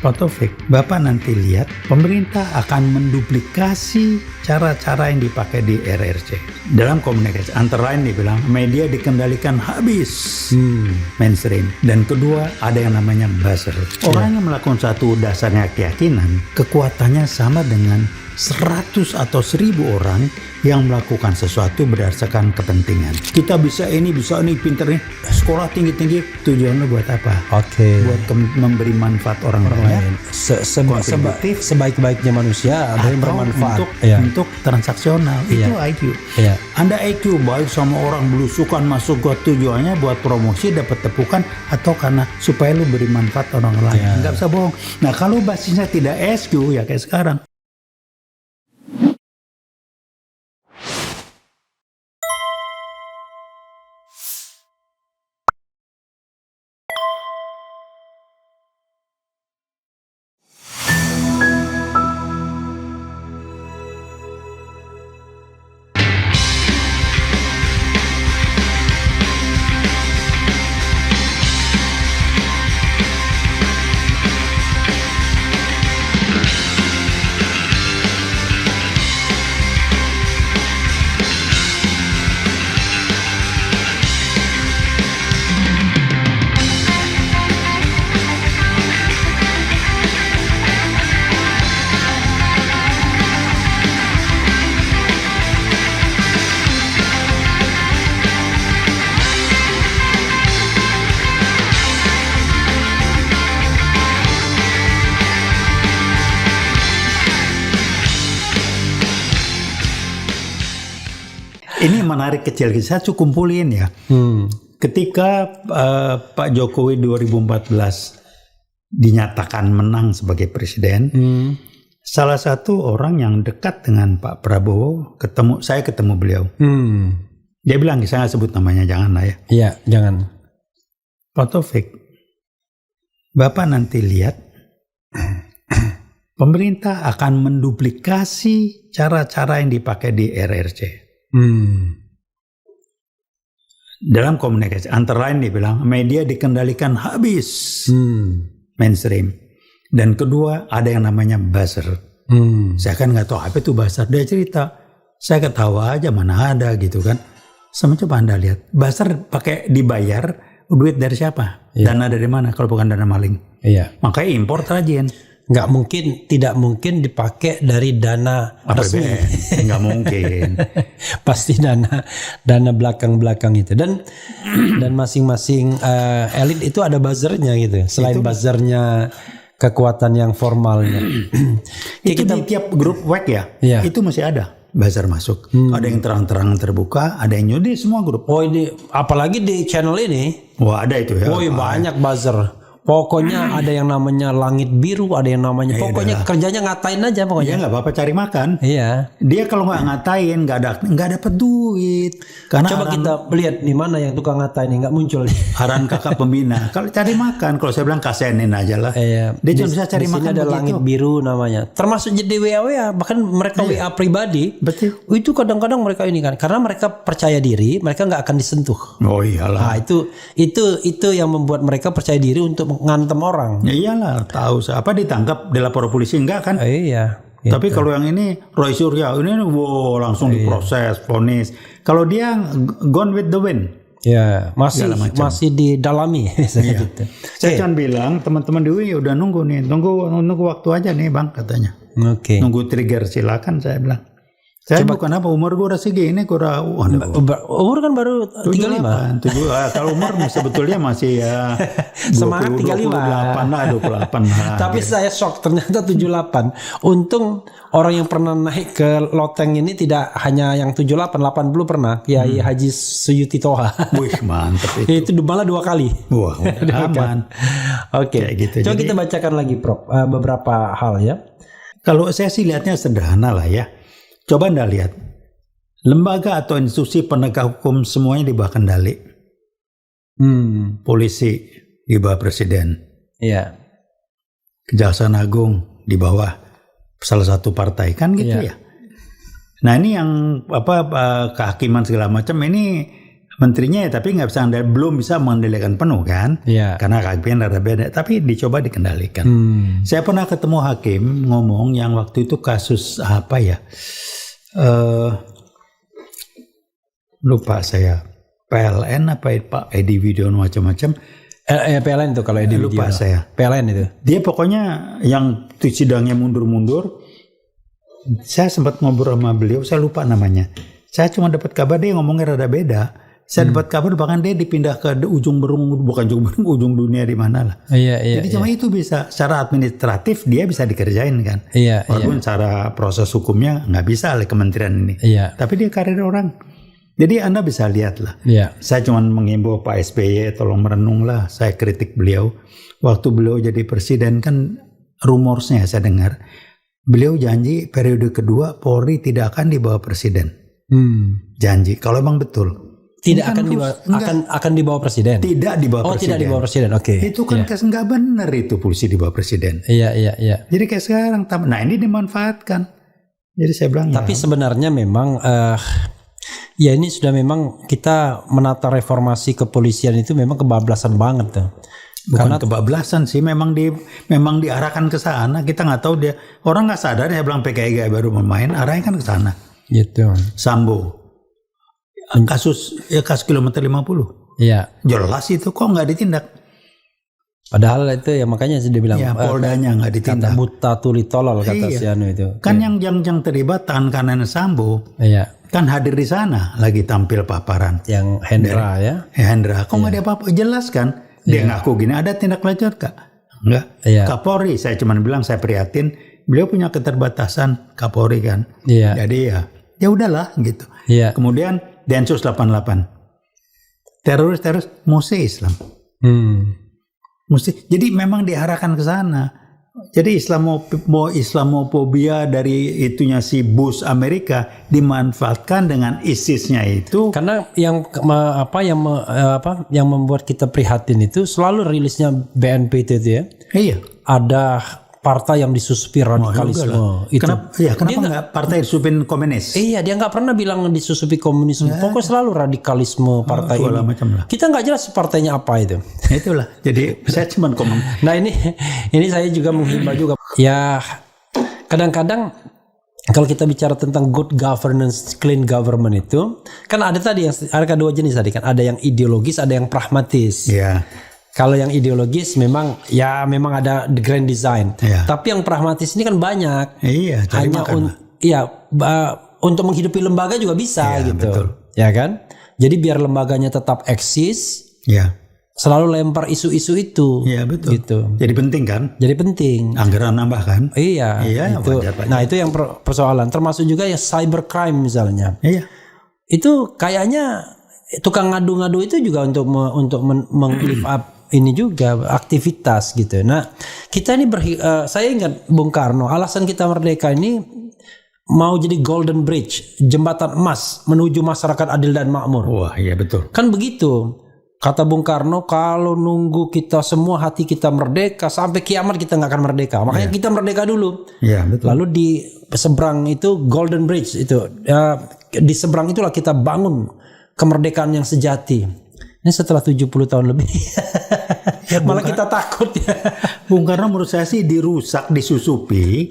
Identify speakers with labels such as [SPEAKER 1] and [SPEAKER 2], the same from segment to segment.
[SPEAKER 1] Pak Taufik, Bapak nanti lihat pemerintah akan menduplikasi cara-cara yang dipakai di RRC. Dalam komunikasi, antara lain dibilang media dikendalikan habis mainstream. Dan kedua, ada yang namanya buzzer. Orang yang melakukan satu dasarnya keyakinan, kekuatannya sama dengan 100 atau 1000 orang yang melakukan sesuatu berdasarkan kepentingan. Kita bisa ini, pinter nih, sekolah tinggi-tinggi, tujuannya buat apa? Buat memberi manfaat orang lain.
[SPEAKER 2] Sebaik-baiknya manusia ada yang bermanfaat.
[SPEAKER 1] Untuk transaksional, itu IQ. Anda IQ baik sama orang belusukan masuk ke tujuannya buat promosi, dapat tepukan, atau karena supaya lu beri manfaat orang lain. Nggak bisa bohong. Nah kalau basisnya tidak SQ ya kayak sekarang. Ini menarik kecil, saya cukup kumpulin ya. Ketika Pak Jokowi 2014 dinyatakan menang sebagai presiden, salah satu orang yang dekat dengan Pak Prabowo saya ketemu beliau. Dia bilang, saya nggak sebut namanya, jangan lah ya.
[SPEAKER 2] Iya, jangan.
[SPEAKER 1] Pak Taufik, Bapak nanti lihat pemerintah akan menduplikasi cara-cara yang dipakai di RRC. Dalam komunikasi, antara lain dibilang media dikendalikan habis mainstream. Dan kedua, ada yang namanya buzzer. Saya kan nggak tahu apa itu buzzer. Dia cerita, saya ketawa aja, mana ada gitu kan. Sama coba Anda lihat, buzzer pakai dibayar, duit dari siapa? Dana dari mana kalau bukan dana maling? Makanya impor rajin.
[SPEAKER 2] Tidak mungkin dipakai dari dana resmi.
[SPEAKER 1] Nggak mungkin.
[SPEAKER 2] Pasti dana belakang itu. Dan masing-masing elit itu ada buzzernya gitu. Selain buzzernya kekuatan yang formalnya.
[SPEAKER 1] Itu di tiap grup WhatsApp ya. Itu masih ada buzzer masuk. Ada yang terang-terangan terbuka, ada yang nyudi, semua grup.
[SPEAKER 2] Oh ini apalagi di channel ini.
[SPEAKER 1] Wah ada itu ya.
[SPEAKER 2] Oh banyak buzzer. Pokoknya ada yang namanya langit biru, ada yang namanya pokoknya kerjanya ngatain aja pokoknya.
[SPEAKER 1] Iya nggak apa-apa cari makan.
[SPEAKER 2] Iya.
[SPEAKER 1] Dia kalau nggak ngatain nggak dapat duit. Karena
[SPEAKER 2] coba kita lihat di mana yang tukang ngatain nggak muncul.
[SPEAKER 1] Haran kakak pembina. Kalau cari makan, kalau saya bilang kasihanin aja lah.
[SPEAKER 2] Iya.
[SPEAKER 1] Dia cuma bisa cari makan.
[SPEAKER 2] Ada langit biru namanya. Termasuk jadi WA bahkan mereka WA pribadi.
[SPEAKER 1] Betul.
[SPEAKER 2] Itu kadang-kadang mereka ini kan karena mereka percaya diri, mereka nggak akan disentuh.
[SPEAKER 1] Oh iyalah.
[SPEAKER 2] Nah, itu yang membuat mereka percaya diri untuk ngantem orang.
[SPEAKER 1] Ya iyalah, tahu apa ditangkap dilapor polisi enggak kan?
[SPEAKER 2] Iya. Gitu.
[SPEAKER 1] Tapi kalau yang ini Roy Surya ini langsung diproses, vonis. Kalau dia gone with the wind.
[SPEAKER 2] Ya, masih didalami gitu.
[SPEAKER 1] Saya kan bilang teman-teman di UI udah nunggu nih, nunggu waktu aja nih Bang katanya. Nunggu trigger silakan saya bilang. Saya bukan apa, umur gue udah segini,
[SPEAKER 2] umur kan baru 35.
[SPEAKER 1] Kalau umur sebetulnya masih ya
[SPEAKER 2] semangat 35
[SPEAKER 1] 28 lah.
[SPEAKER 2] Tapi saya shock ternyata 78. Untung orang yang pernah naik ke loteng ini tidak hanya yang 78, 80 pernah. Kiai Haji Suyuti Toha.
[SPEAKER 1] Wih mantep itu.
[SPEAKER 2] Itu malah 2 kali.
[SPEAKER 1] Wah aman.
[SPEAKER 2] Oke. Gitu. Coba kita bacakan lagi Prof. Beberapa hal ya.
[SPEAKER 1] Kalau saya sih lihatnya sederhana lah ya. Coba Anda lihat, lembaga atau institusi penegak hukum semuanya di bawah kendali. Polisi di bawah presiden.
[SPEAKER 2] Iya.
[SPEAKER 1] Kejaksaan Agung di bawah salah satu partai kan gitu ya. Nah ini yang kehakiman segala macam ini menterinya ya, tapi nggak bisa belum bisa mengendalikan penuh kan, karena KGP rada beda, tapi dicoba dikendalikan. Saya pernah ketemu hakim ngomong yang waktu itu kasus apa ya, lupa saya, PLN apa Pak Edi Widiono macam-macam.
[SPEAKER 2] PLN itu kalau Edi
[SPEAKER 1] lupa
[SPEAKER 2] Widiono.
[SPEAKER 1] saya.
[SPEAKER 2] PLN itu.
[SPEAKER 1] Dia pokoknya yang sidangnya mundur-mundur. Saya sempat ngobrol sama beliau, saya lupa namanya. Saya cuma dapat kabar dia ngomongnya rada beda. Saya dapat kabar bahkan dia dipindah ke ujung ujung dunia di mana lah. Jadi cuma itu bisa secara administratif dia bisa dikerjain kan. Walaupun secara proses hukumnya nggak bisa oleh kementerian ini. Tapi dia karir orang. Jadi Anda bisa lihat lah. Saya cuma menghimbau Pak SBY tolong merenung lah. Saya kritik beliau. Waktu beliau jadi presiden kan rumorsnya saya dengar. Beliau janji periode kedua Polri tidak akan dibawa presiden. Janji. Kalau emang betul.
[SPEAKER 2] Akan dibawa presiden.
[SPEAKER 1] Tidak dibawa presiden.
[SPEAKER 2] Tidak dibawa presiden. Oke.
[SPEAKER 1] Itu kan nggak benar itu polisi dibawa presiden.
[SPEAKER 2] Iya.
[SPEAKER 1] Jadi kayak sekarang. Nah ini dimanfaatkan. Jadi saya bilang.
[SPEAKER 2] Tapi sebenarnya memang. Ya ini sudah memang kita menata reformasi kepolisian itu memang kebablasan banget tuh.
[SPEAKER 1] Bukan kebablasan sih, memang diarahkan ke sana. Kita nggak tahu dia orang nggak sadar ya bilang PKI baru bermain, arahnya kan ke sana.
[SPEAKER 2] Gitu.
[SPEAKER 1] Sambo. Kasus kilometer 50.
[SPEAKER 2] Iya.
[SPEAKER 1] Jelas itu kok nggak ditindak.
[SPEAKER 2] Padahal itu ya makanya dia bilang.
[SPEAKER 1] Ya Poldanya nggak ditindak.
[SPEAKER 2] Kata buta tuli tolol kata si Anu itu.
[SPEAKER 1] Kan yang terlibat tangan kanan Sambo.
[SPEAKER 2] Iya.
[SPEAKER 1] Kan hadir di sana lagi tampil paparan.
[SPEAKER 2] Yang Hendra ya.
[SPEAKER 1] Hendra. Kok nggak ada apa-apa? Jelas kan? Dia ngaku gini. Ada tindak lanjut kak? Enggak. Kapolri saya cuma bilang saya prihatin. Beliau punya keterbatasan Kapolri kan. Jadi ya udahlah gitu. Kemudian Densus 88. Teroris mesti Islam. Jadi memang diarahkan ke sana. Jadi Islamofobia dari itunya si Bush Amerika dimanfaatkan dengan ISIS-nya itu.
[SPEAKER 2] Karena yang membuat kita prihatin itu selalu rilisnya BNPT itu ya.
[SPEAKER 1] Iya.
[SPEAKER 2] Ada partai yang disusupi radikalisme.
[SPEAKER 1] Kenapa nggak partai disupin komunis?
[SPEAKER 2] Iya, dia nggak pernah bilang disusupi komunisme. Pokoknya selalu radikalisme partai ini. Kita nggak jelas partainya apa itu.
[SPEAKER 1] Itulah. Jadi saya cuma komen.
[SPEAKER 2] Nah ini saya juga menghimbau juga. Ya kadang-kadang kalau kita bicara tentang good governance, clean government itu kan ada dua jenis tadi kan. Ada yang ideologis, ada yang pragmatis.
[SPEAKER 1] Iya.
[SPEAKER 2] Kalau yang ideologis memang ada the grand design. Tapi yang pragmatis ini kan banyak.
[SPEAKER 1] Iya,
[SPEAKER 2] hanya untuk menghidupi lembaga juga bisa gitu. Betul. Ya kan? Jadi biar lembaganya tetap eksis. Selalu lempar isu-isu itu.
[SPEAKER 1] Iya, betul.
[SPEAKER 2] Gitu.
[SPEAKER 1] Jadi penting kan?
[SPEAKER 2] Jadi penting.
[SPEAKER 1] Anggaran nambah kan?
[SPEAKER 2] Iya. Itu. Nah, itu yang persoalan. Termasuk juga ya cybercrime misalnya.
[SPEAKER 1] Iya.
[SPEAKER 2] Itu kayaknya tukang ngadu-ngadu itu juga untuk meng-lift up ini juga aktivitas gitu. Nah, kita ini saya ingat Bung Karno, alasan kita merdeka ini mau jadi golden bridge, jembatan emas menuju masyarakat adil dan makmur.
[SPEAKER 1] Wah, iya betul.
[SPEAKER 2] Kan begitu. Kata Bung Karno, kalau nunggu kita semua hati kita merdeka sampai kiamat kita nggak akan merdeka. Makanya kita merdeka dulu.
[SPEAKER 1] Iya, betul.
[SPEAKER 2] Lalu di seberang itu golden bridge itu. Di seberang itulah kita bangun kemerdekaan yang sejati. Ini setelah 70 tahun lebih. Malah kita takut ya.
[SPEAKER 1] Bung Karno menurut saya sih dirusak, disusupi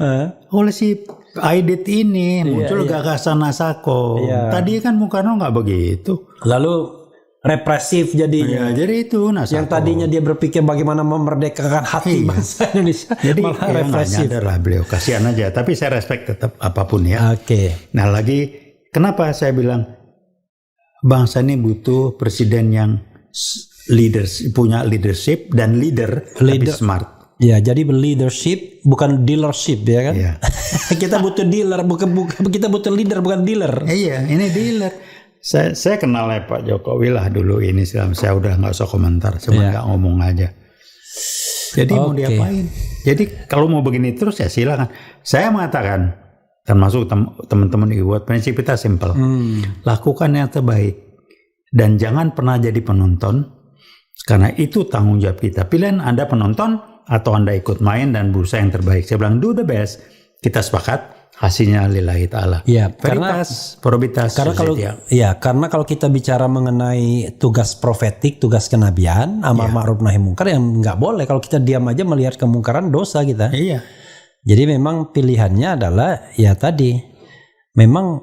[SPEAKER 1] oleh si Aidit ini. Muncul gagasan Nasako. Tadi kan Bung Karno nggak begitu.
[SPEAKER 2] Lalu represif jadinya.
[SPEAKER 1] Jadi itu Nasako.
[SPEAKER 2] Yang tadinya dia berpikir bagaimana memerdekakan hati bangsa Indonesia.
[SPEAKER 1] Jadi
[SPEAKER 2] malah represif.
[SPEAKER 1] Nyadar lah beliau. Kasihan aja. Tapi saya respect tetap apapun ya.
[SPEAKER 2] Oke.
[SPEAKER 1] Nah lagi kenapa saya bilang bangsa ini butuh presiden yang punya leadership dan leader. Tapi smart.
[SPEAKER 2] Ya, jadi leadership bukan dealership ya kan?
[SPEAKER 1] Iya.
[SPEAKER 2] Kita butuh dealer, bukan kita butuh leader bukan dealer.
[SPEAKER 1] Iya, ini dealer. Saya kenal ya Pak Jokowi lah dulu ini. Saya udah nggak usah komentar, cuma nggak ngomong aja. Jadi mau diapain? Jadi kalau mau begini terus ya silakan. Saya mengatakan, termasuk teman-teman buat prinsip kita simpel. Lakukan yang terbaik. Dan jangan pernah jadi penonton. Karena itu tanggung jawab kita. Pilihan Anda penonton atau Anda ikut main dan berusaha yang terbaik. Saya bilang do the best. kita sepakat hasilnya lillahi ta'ala.
[SPEAKER 2] Iya,
[SPEAKER 1] Veritas, probitas.
[SPEAKER 2] karena kalau kita bicara mengenai tugas profetik, tugas kenabian, amar ma'ruf nahi mungkar, yang nggak boleh kalau kita diam aja melihat kemungkaran, dosa kita.
[SPEAKER 1] Iya.
[SPEAKER 2] Jadi memang pilihannya adalah ya tadi, memang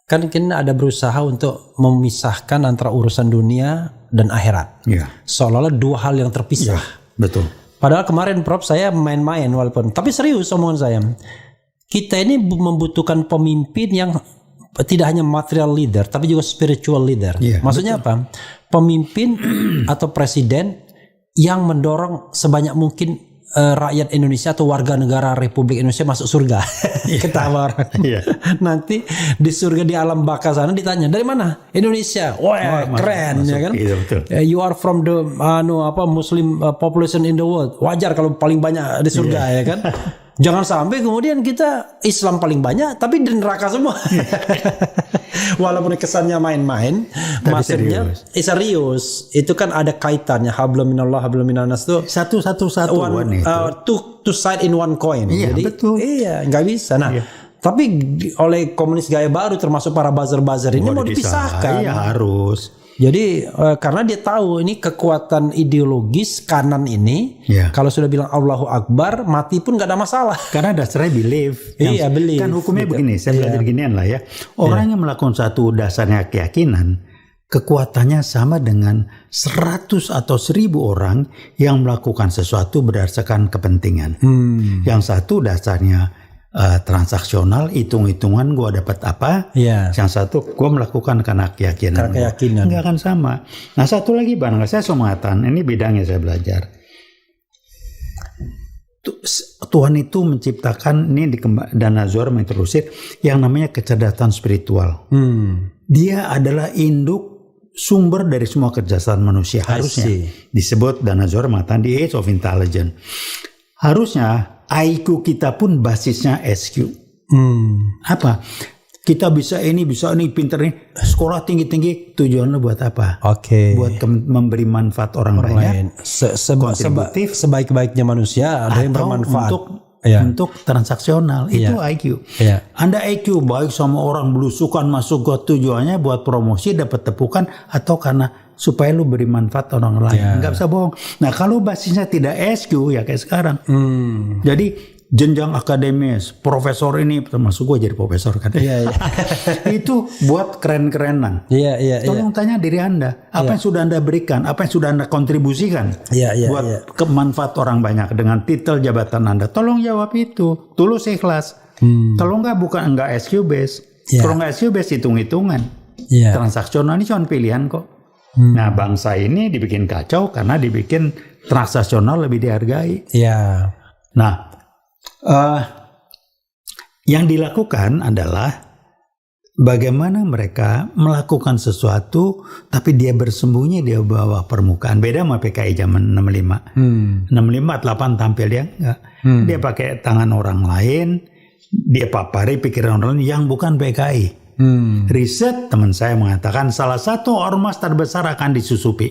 [SPEAKER 2] kan kita ada berusaha untuk memisahkan antara urusan dunia dan akhirat.
[SPEAKER 1] Iya.
[SPEAKER 2] Seolah-olah dua hal yang terpisah.
[SPEAKER 1] Betul.
[SPEAKER 2] Padahal kemarin Prof saya main-main walaupun, tapi serius omongan saya. Kita ini membutuhkan pemimpin yang tidak hanya material leader, tapi juga spiritual leader.
[SPEAKER 1] Yeah,
[SPEAKER 2] maksudnya apa? Pemimpin atau presiden yang mendorong sebanyak mungkin rakyat Indonesia atau warga negara Republik Indonesia masuk surga. Ketawa orang.
[SPEAKER 1] Yeah.
[SPEAKER 2] Nanti di surga di alam baka sana ditanya dari mana? Indonesia. Wah, keren ya kan?
[SPEAKER 1] Iya, betul.
[SPEAKER 2] You are from the Muslim population in the world. Wajar kalau paling banyak di surga ya kan? Jangan sampai kemudian kita Islam paling banyak tapi di neraka semua. Walaupun kesannya main-main, maksudnya serius. Itu kan ada kaitannya hablum minallah hablum minannas itu
[SPEAKER 1] satu
[SPEAKER 2] two side in one coin.
[SPEAKER 1] Iya,
[SPEAKER 2] jadi
[SPEAKER 1] betul.
[SPEAKER 2] Iya, nggak bisa. Nah, tapi oleh komunis gaya baru termasuk para buzzer-buzzer ini mau dipisahkan.
[SPEAKER 1] Iya, harus.
[SPEAKER 2] Jadi karena dia tahu ini kekuatan ideologis kanan ini, kalau sudah bilang Allahu Akbar, mati pun gak ada masalah.
[SPEAKER 1] Karena dasarnya belief.
[SPEAKER 2] Iya, belief.
[SPEAKER 1] Kan hukumnya begini, saya belajar ginian lah ya. Orang yang melakukan satu dasarnya keyakinan, kekuatannya sama dengan 100 atau 1000 orang yang melakukan sesuatu berdasarkan kepentingan. Yang satu dasarnya transaksional, hitung-hitungan gue dapat apa. Yang satu gue melakukan karena keyakinan. Nggak akan sama. Nah satu lagi barangkali saya mengatakan, ini bidangnya saya belajar. Tuhan itu menciptakan, ini di Dana Zohar menginterusir yang namanya kecerdasan spiritual. Dia adalah induk sumber dari semua kecerdasan manusia. Harusnya disebut Dana Zohar mengatakan the age of intelligence. Harusnya IQ kita pun basisnya SQ. Apa? Kita bisa ini, pinter ini, sekolah tinggi-tinggi, tujuannya buat apa? Buat memberi manfaat orang lain.
[SPEAKER 2] Kontributif. Sebaik-baiknya manusia ada yang bermanfaat.
[SPEAKER 1] Untuk transaksional itu IQ. Anda IQ baik sama orang belusukan masuk ke tujuannya buat promosi dapat tepukan atau karena supaya lu beri manfaat orang lain. Nggak bisa bohong. Nah kalau basisnya tidak SQ ya kayak sekarang. Jadi jenjang akademis, profesor ini termasuk gue jadi profesor kan. Itu buat keren-kerenan. Tolong tanya diri Anda, apa yang sudah Anda berikan, apa yang sudah Anda kontribusikan buat kemanfaat orang banyak dengan titel jabatan Anda. Tolong jawab itu, tulus ikhlas. Tolong enggak SQ base. Kalau enggak SQ base hitung-hitungan. Transaksional ini cuma pilihan kok. Nah bangsa ini dibikin kacau karena dibikin transaksional lebih dihargai. Nah yang dilakukan adalah bagaimana mereka melakukan sesuatu tapi dia bersembunyi di bawah permukaan. Beda sama PKI zaman 65. 65 48 tampil dia enggak. Dia pakai tangan orang lain, dia papari pikiran orang lain yang bukan PKI. Riset teman saya mengatakan salah satu ormas terbesar akan disusupi.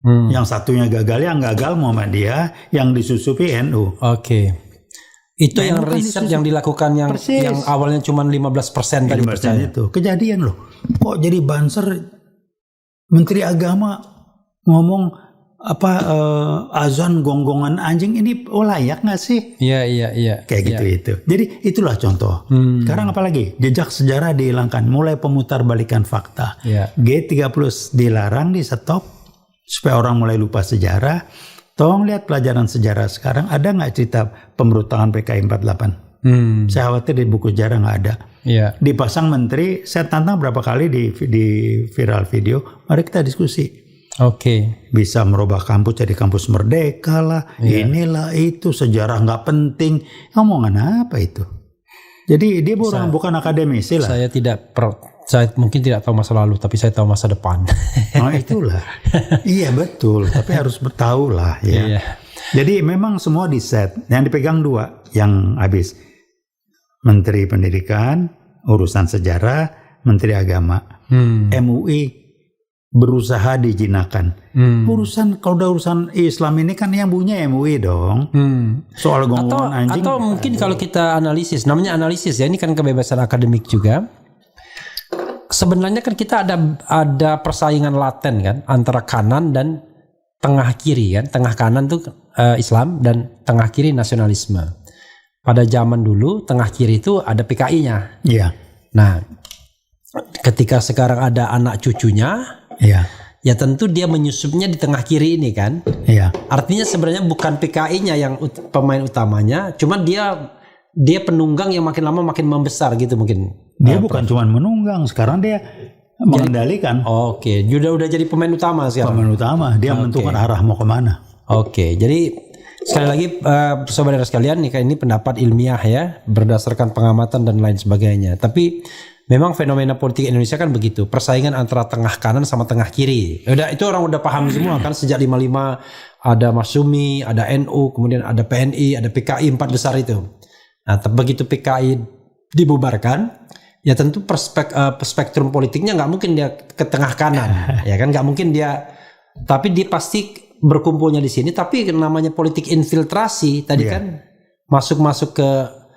[SPEAKER 1] Yang satunya gagal, yang gagal Muhammadiyah, yang disusupi NU. Itu nah, yang riset yang dilakukan yang awalnya cuma 15% tadi percaya. Itu kejadian loh. Kok jadi banser Menteri Agama ngomong azan gonggongan anjing ini layak nggak sih? Iya. Kayak gitu itu. Jadi itulah contoh. Sekarang apalagi jejak sejarah dihilangkan, mulai pemutarbalikan fakta. G30 dilarang, di stop supaya orang mulai lupa sejarah. Tolong lihat pelajaran sejarah sekarang, ada nggak cerita pemberontakan PKI 48? Saya khawatir di buku sejarah nggak ada. Dipasang menteri, saya tantang berapa kali di viral video, mari kita diskusi. Bisa merubah kampus jadi kampus merdeka lah, inilah itu, sejarah nggak penting. Ngomongan apa itu? Jadi dia bukan akademisi lah. Saya mungkin tidak tahu masa lalu, tapi saya tahu masa depan. Oh itulah. Iya betul, tapi harus bertahu lah ya. Jadi memang semua di set. Yang dipegang dua, yang habis. Menteri Pendidikan, urusan sejarah, Menteri Agama. MUI berusaha dijinakan. Kalau udah urusan Islam ini kan yang punya MUI dong. Soal gonggongan anjing.
[SPEAKER 2] Atau mungkin kalau kita analisis, namanya analisis ya, ini kan kebebasan akademik juga. Sebenarnya kan kita ada persaingan laten kan antara kanan dan tengah kiri kan. Tengah kanan tuh Islam dan tengah kiri nasionalisme. Pada zaman dulu tengah kiri itu ada PKI-nya.
[SPEAKER 1] Iya.
[SPEAKER 2] Nah, ketika sekarang ada anak cucunya, ya tentu dia menyusupnya di tengah kiri ini kan.
[SPEAKER 1] Iya.
[SPEAKER 2] Artinya sebenarnya bukan PKI-nya yang pemain utamanya, cuma dia penunggang yang makin lama makin membesar gitu mungkin.
[SPEAKER 1] Dia bukan cuma menunggang, sekarang dia mengendalikan.
[SPEAKER 2] Oke, udah jadi pemain utama sekarang.
[SPEAKER 1] Pemain utama, dia menentukan arah mau kemana.
[SPEAKER 2] Oke, jadi sekali lagi saudara sekalian, ini pendapat ilmiah ya, berdasarkan pengamatan dan lain sebagainya. Tapi memang fenomena politik Indonesia kan begitu, persaingan antara tengah kanan sama tengah kiri. Itu orang udah paham semua kan, sejak 55 ada Masyumi, ada NU, kemudian ada PNI, ada PKI, 4 besar itu. Nah, begitu PKI dibubarkan, ya tentu spektrum politiknya nggak mungkin dia ke tengah kanan, ya kan, nggak mungkin dia, tapi dia pasti berkumpulnya di sini. Tapi namanya politik infiltrasi tadi kan, masuk ke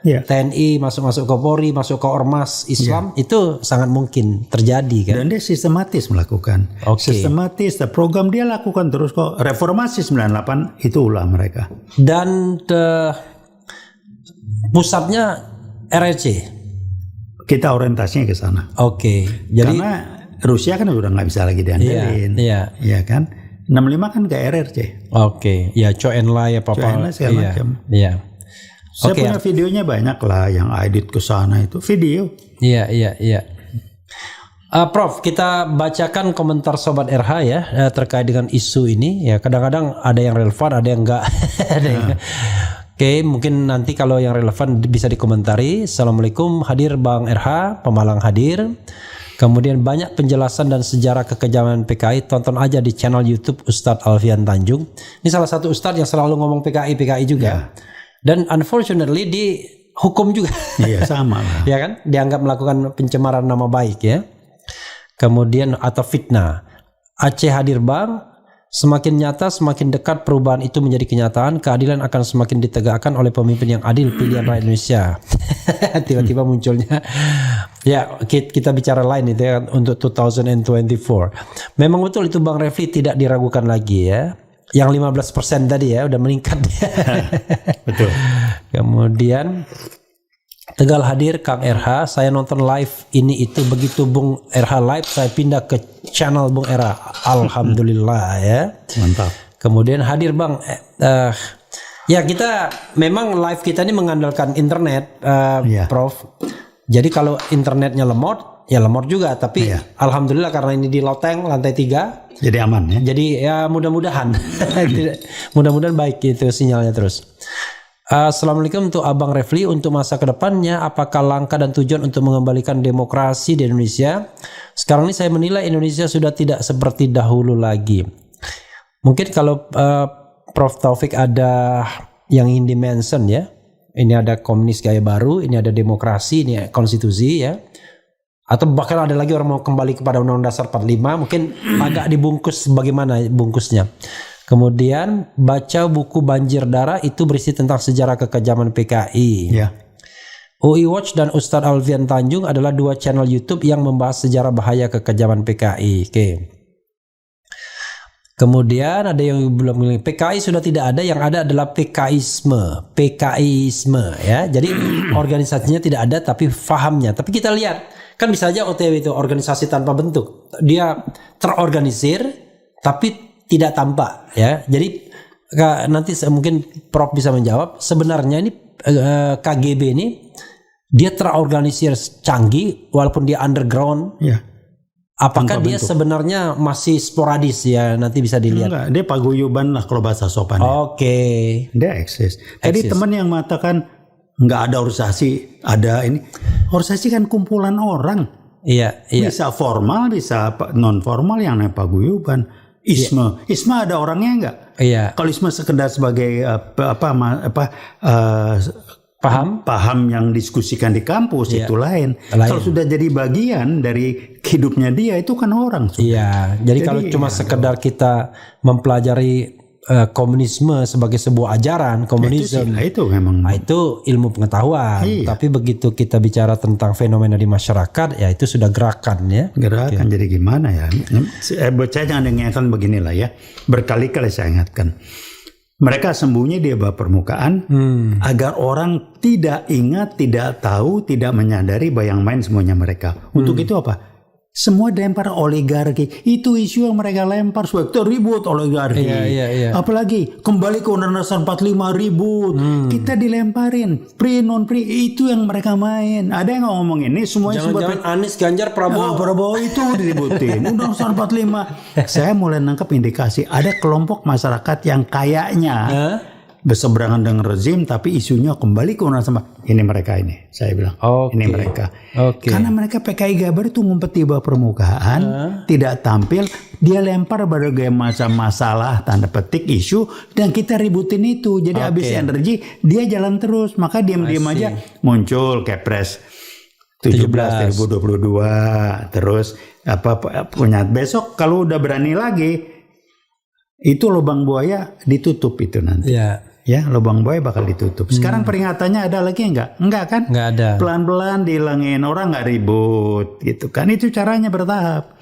[SPEAKER 2] TNI, masuk ke Polri, masuk ke Ormas Islam, itu sangat mungkin terjadi kan.
[SPEAKER 1] Dan dia sistematis melakukan. Sistematis, program dia lakukan terus kok. Reformasi 98 itu ulah mereka.
[SPEAKER 2] Dan pusatnya RRC.
[SPEAKER 1] Kita orientasinya ke sana.
[SPEAKER 2] Jadi
[SPEAKER 1] karena Rusia kan udah nggak bisa lagi diandelin. Iya kan. 65 kan ke RRC.
[SPEAKER 2] Ya Chou En-lai apa-apa.
[SPEAKER 1] Segala macam.
[SPEAKER 2] Iya.
[SPEAKER 1] Saya punya videonya banyak lah yang edit ke sana itu video.
[SPEAKER 2] Iya. Prof, kita bacakan komentar Sobat RH ya terkait dengan isu ini. Ya kadang-kadang ada yang relevan, ada yang enggak. Oke, mungkin nanti kalau yang relevan bisa dikomentari. Assalamualaikum, hadir Bang RH, Pemalang hadir. Kemudian banyak penjelasan dan sejarah kekejaman PKI, tonton aja di channel YouTube Ustadz Alfian Tanjung. Ini salah satu Ustadz yang selalu ngomong PKI juga. Dan unfortunately dihukum juga.
[SPEAKER 1] Iya, sama lah.
[SPEAKER 2] Ya kan? Dianggap melakukan pencemaran nama baik ya. Kemudian atau fitnah. Aceh hadir Bang. Semakin nyata, semakin dekat perubahan itu menjadi kenyataan. Keadilan akan semakin ditegakkan oleh pemimpin yang adil, pilihan rakyat Indonesia. Tiba-tiba munculnya. Ya, kita bicara lain itu ya untuk 2024. Memang betul itu Bang Refli tidak diragukan lagi ya. Yang 15% tadi ya udah meningkat.
[SPEAKER 1] Betul.
[SPEAKER 2] Kemudian Tegal hadir Kang RH, saya nonton live ini itu begitu Bung RH live saya pindah ke channel Bung RH. Alhamdulillah ya.
[SPEAKER 1] Mantap.
[SPEAKER 2] Kemudian hadir Bang ya kita memang live kita ini mengandalkan internet Prof. Jadi kalau internetnya lemot ya lemot juga, tapi alhamdulillah karena ini di loteng lantai 3
[SPEAKER 1] jadi aman ya.
[SPEAKER 2] Jadi ya mudah-mudahan mudah-mudahan baik itu sinyalnya terus. Assalamualaikum untuk Abang Refli, untuk masa kedepannya apakah langkah dan tujuan untuk mengembalikan demokrasi di Indonesia? Sekarang ini saya menilai Indonesia sudah tidak seperti dahulu lagi. Mungkin kalau Prof Taufik ada yang ingin di-mention ya. Ini ada komunis gaya baru, ini ada demokrasi, ini konstitusi ya. Atau bahkan ada lagi orang mau kembali kepada Undang-Undang Dasar 45, mungkin agak dibungkus bagaimana bungkusnya. Kemudian baca buku Banjir Darah, itu berisi tentang sejarah kekejaman PKI.
[SPEAKER 1] Ya.
[SPEAKER 2] UI Watch dan Ustadz Alfian Tanjung adalah 2 channel YouTube yang membahas sejarah bahaya kekejaman PKI. Kemudian ada yang belum bilang PKI sudah tidak ada, yang ada adalah PKIisme ya. Jadi organisasinya tidak ada tapi fahamnya. Tapi kita lihat kan bisa aja OTW itu organisasi tanpa bentuk. Dia terorganisir tapi tidak tampak ya. Jadi nanti mungkin Prof bisa menjawab sebenarnya ini KGB ini dia terorganisir canggih walaupun dia underground. Ya. Apakah dia sebenarnya masih sporadis ya, nanti bisa dilihat.
[SPEAKER 1] Enggak, dia paguyuban lah kalau bahasa sopan. Dia eksis. Jadi teman yang mengatakan nggak ada organisasi, ada ini. Organisasi kan kumpulan orang.
[SPEAKER 2] Iya.
[SPEAKER 1] Bisa formal, bisa non formal yang namanya paguyuban. Isme ada orangnya enggak?
[SPEAKER 2] Iya.
[SPEAKER 1] Kalau isme sekedar sebagai paham yang diskusikan di kampus
[SPEAKER 2] Iya.
[SPEAKER 1] itu lain.
[SPEAKER 2] Lain.
[SPEAKER 1] Kalau sudah jadi bagian dari hidupnya dia itu kan orang.
[SPEAKER 2] Iya, jadi kalau cuma sekedar kita mempelajari komunisme sebagai sebuah ajaran komunisme,
[SPEAKER 1] Itu memang
[SPEAKER 2] itu ilmu pengetahuan.
[SPEAKER 1] Iya.
[SPEAKER 2] Tapi begitu kita bicara tentang fenomena di masyarakat, ya itu sudah gerakan ya.
[SPEAKER 1] gerakan. Jadi gimana ya? Saya jangan ingatkan beginilah ya. Berkali-kali saya ingatkan. Mereka sembunyi di bawah permukaan agar orang tidak ingat, tidak tahu, tidak menyadari bayang main semuanya mereka. Untuk itu apa? Semua dilempar oligarki. Itu isu yang mereka lempar supaya kita ribut oligarki.
[SPEAKER 2] Iya.
[SPEAKER 1] Apalagi kembali ke Undang-Undang 45 ribut. Kita dilemparin free non free, itu yang mereka main. Ada yang ngomong ini semuanya
[SPEAKER 2] Jangan-jangan Anies, Ganjar, Prabowo.
[SPEAKER 1] Prabowo itu diributin. Undang-Undang 45. Saya mulai nangkep indikasi ada kelompok masyarakat yang kayaknya berseberangan dengan rezim tapi isunya kembali ke Undang-Undang 45. Ini mereka ini. Saya bilang.
[SPEAKER 2] Oke.
[SPEAKER 1] Ini mereka.
[SPEAKER 2] Oke.
[SPEAKER 1] Karena mereka PKI Jabar itu ngumpet di bawah permukaan, tidak tampil, dia lempar berbagai macam masalah tanda petik isu dan kita ributin itu. Jadi habis energi dia jalan terus, maka diam-diam aja muncul Kepres 17 2022 terus punya besok kalau udah berani lagi itu lubang buaya ditutup itu nanti.
[SPEAKER 2] Iya.
[SPEAKER 1] Ya, lubang buaya bakal ditutup. Sekarang peringatannya ada lagi enggak? Enggak kan?
[SPEAKER 2] Nggak ada.
[SPEAKER 1] Pelan-pelan dihilangin, orang nggak ribut gitu kan. Itu caranya bertahap.